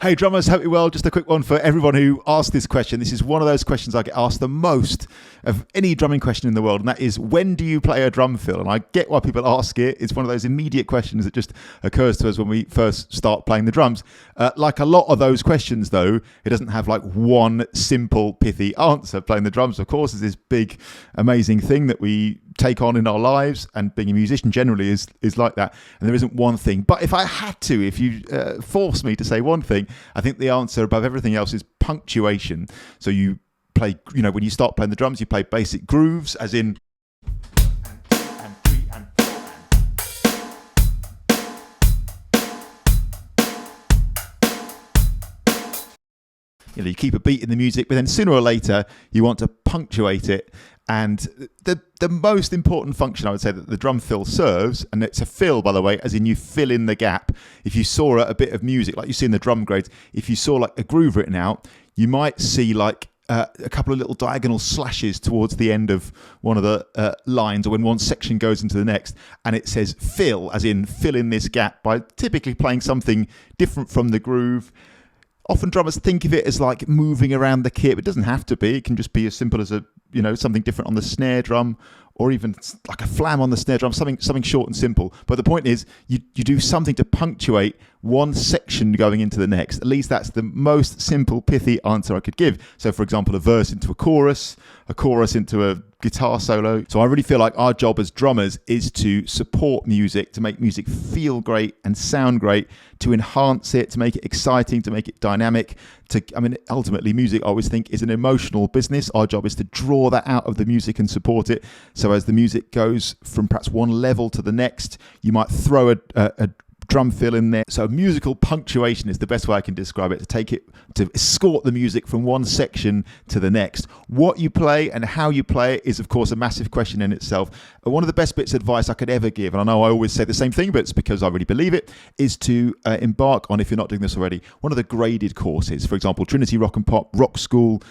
Hey drummers, hope you're well. Just a quick one for everyone who asked this question. This is one of those questions I get asked the most of any drumming question in the world, and that is, when do you play a drum fill? And I get why people ask it. It's one of those immediate questions that just occurs to us when we first start playing the drums. Like a lot of those questions, though, it doesn't have like one simple, pithy answer. Playing the drums, of course, is this big, amazing thing that we take on in our lives, and being a musician generally is like that, and there isn't one thing. But if I had to, if you force me to say one thing, I think the answer above everything else is punctuation. So you play, when you start playing the drums, you play basic grooves, as in and three and you keep a beat in the music, but then sooner or later you want to punctuate it. And the most important function I would say that the drum fill serves, and it's a fill, by the way, as in you fill in the gap. If you saw a bit of music, like you see in the drum grades, if you saw like a groove written out, you might see like a couple of little diagonal slashes towards the end of one of the lines, or when one section goes into the next, and it says fill, as in fill in this gap, by typically playing something different from the groove. Often drummers think of it as like moving around the kit, but it doesn't have to be. It can just be as simple as something different on the snare drum, or even like a flam on the snare drum, something short and simple. But the point is, you do something to punctuate one section going into the next. At least that's the most simple, pithy answer I could give. So for example, a verse into a chorus into a guitar solo. So I really feel like our job as drummers is to support music, to make music feel great and sound great, to enhance it, to make it exciting, to make it dynamic. Ultimately, music, I always think, is an emotional business. Our job is to draw that out of the music and support it. So as the music goes from perhaps one level to the next, you might throw a drum fill in there. So musical punctuation is the best way I can describe it, to escort the music from one section to the next. What you play and how you play it is, of course, a massive question in itself. One of the best bits of advice I could ever give, and I know I always say the same thing, but it's because I really believe it, is to embark on, if you're not doing this already, one of the graded courses. For example, Trinity Rock and Pop, Rock School,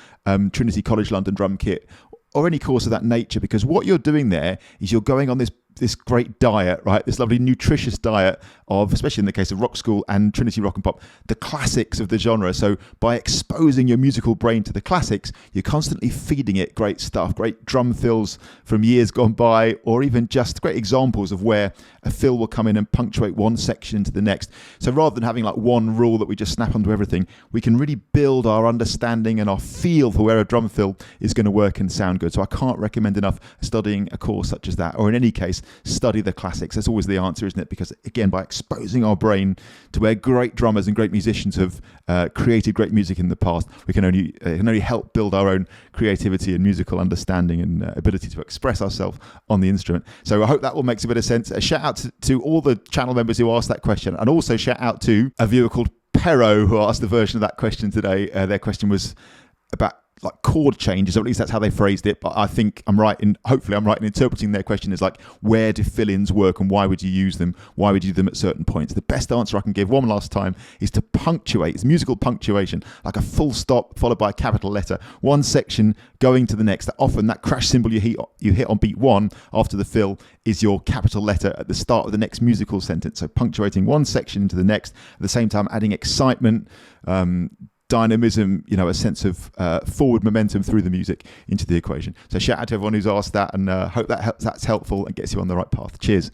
Trinity College London Drum Kit, or any course of that nature, because what you're doing there is you're going on this great diet, right? This lovely nutritious diet of, especially in the case of Rock School and Trinity Rock and Pop, the classics of the genre. So by exposing your musical brain to the classics, you're constantly feeding it great stuff, great drum fills from years gone by, or even just great examples of where a fill will come in and punctuate one section into the next. So rather than having like one rule that we just snap onto everything, we can really build our understanding and our feel for where a drum fill is going to work and sound good. So I can't recommend enough studying a course such as that, or in any case, study the classics. That's always the answer, isn't it? Because again, by exposing our brain to where great drummers and great musicians have created great music in the past, we can only help build our own creativity and musical understanding and ability to express ourselves on the instrument. So I hope that all makes a bit of sense. A shout out to all the channel members who asked that question, and also shout out to a viewer called Pero who asked the version of that question today. Their question was about like chord changes, or at least that's how they phrased it. But I think hopefully I'm right in interpreting their question as like, where do fill-ins work and why would you use them? Why would you do them at certain points? The best answer I can give one last time is to punctuate. It's musical punctuation, like a full stop followed by a capital letter, one section going to the next. Often that crash cymbal you hit on beat one after the fill is your capital letter at the start of the next musical sentence. So punctuating one section into the next, at the same time adding excitement, dynamism, a sense of forward momentum through the music into the equation. So shout out to everyone who's asked that, and hope that's helpful and gets you on the right path. Cheers.